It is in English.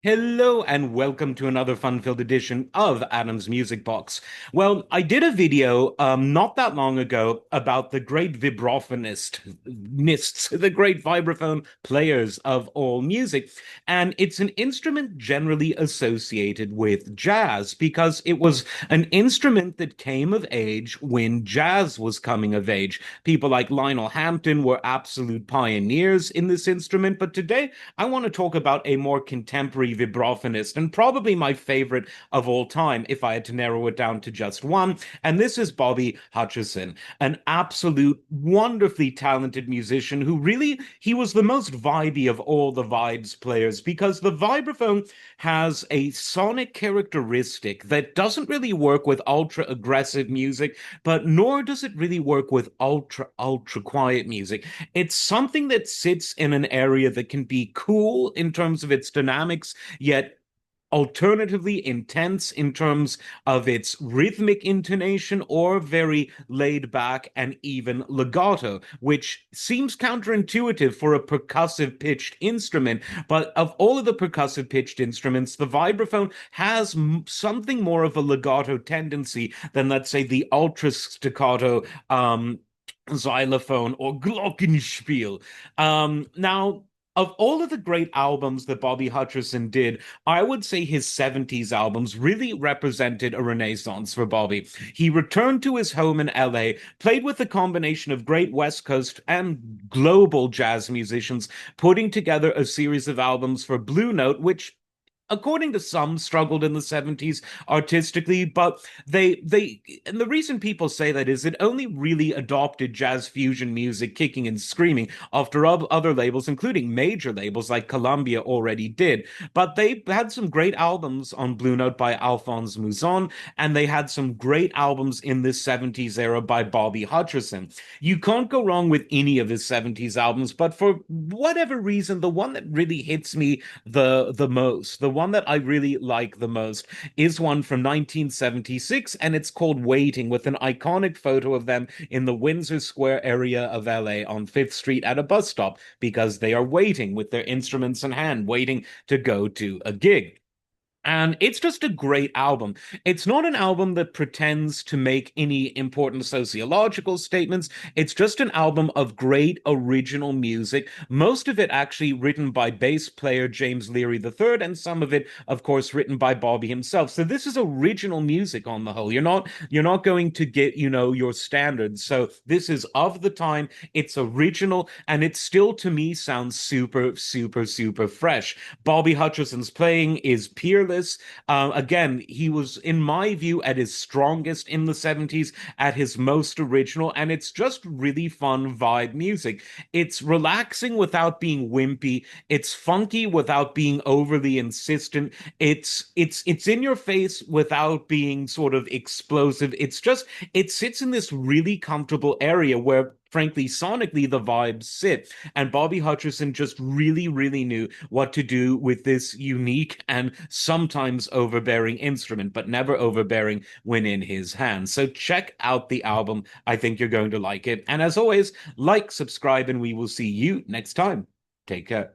Hello and welcome to another fun-filled edition of Adam's Music Box. Well, I did a video not that long ago about the great vibraphonists, the great vibraphone players of all music, and it's an instrument generally associated with jazz because it was an instrument that came of age when jazz was coming of age. People like Lionel Hampton were absolute pioneers in this instrument, but today I want to talk about a more contemporary vibraphonist and probably my favorite of all time, if I had to narrow it down to just one. And this is Bobby Hutcherson, an absolute wonderfully talented musician who really, he was the most vibey of all the vibes players because the vibraphone has a sonic characteristic that doesn't really work with ultra aggressive music, but nor does it really work with ultra quiet music. It's something that sits in an area that can be cool in terms of its dynamics, yet alternatively intense in terms of its rhythmic intonation or very laid back and even legato, which seems counterintuitive for a percussive pitched instrument. But of all of the percussive pitched instruments, the vibraphone has something more of a legato tendency than, let's say, the ultra staccato xylophone or glockenspiel. Now, of all of the great albums that Bobby Hutcherson did, I would say his 70s albums really represented a renaissance for Bobby. He returned to his home in LA, played with a combination of great West Coast and global jazz musicians, putting together a series of albums for Blue Note, which according to some struggled in the 70s artistically, but they and the reason people say that is it only really adopted jazz fusion music kicking and screaming after other labels, including major labels like Columbia, already did. But they had some great albums on Blue Note by Alphonse Mouzon, and they had some great albums in this 70s era by Bobby Hutcherson. You can't go wrong with any of his 70s albums, but for whatever reason, the one that really hits me the most, the one that I really like the most, is one from 1976, and it's called Waiting, with an iconic photo of them in the Windsor Square area of LA on Fifth Street at a bus stop because they are waiting with their instruments in hand, waiting to go to a gig. And it's just a great album. It's not an album that pretends to make any important sociological statements. It's just an album of great original music, most of it actually written by bass player James Leary III, and some of it, of course, written by Bobby himself. So this is original music on the whole. You're not going to get, your standards. So this is of the time, it's original, and it still to me sounds super, super, super fresh. Bobby Hutcherson's playing is peerless. Again, he was, in my view, at his strongest in the 70s, at his most original, and it's just really fun vibe music. It's relaxing without being wimpy. It's funky without being overly insistent. It's in your face without being sort of explosive. It sits in this really comfortable area where frankly, sonically, the vibes sit. And Bobby Hutcherson just really, really knew what to do with this unique and sometimes overbearing instrument, but never overbearing when in his hands. So check out the album. I think you're going to like it. And as always, like, subscribe, and we will see you next time. Take care.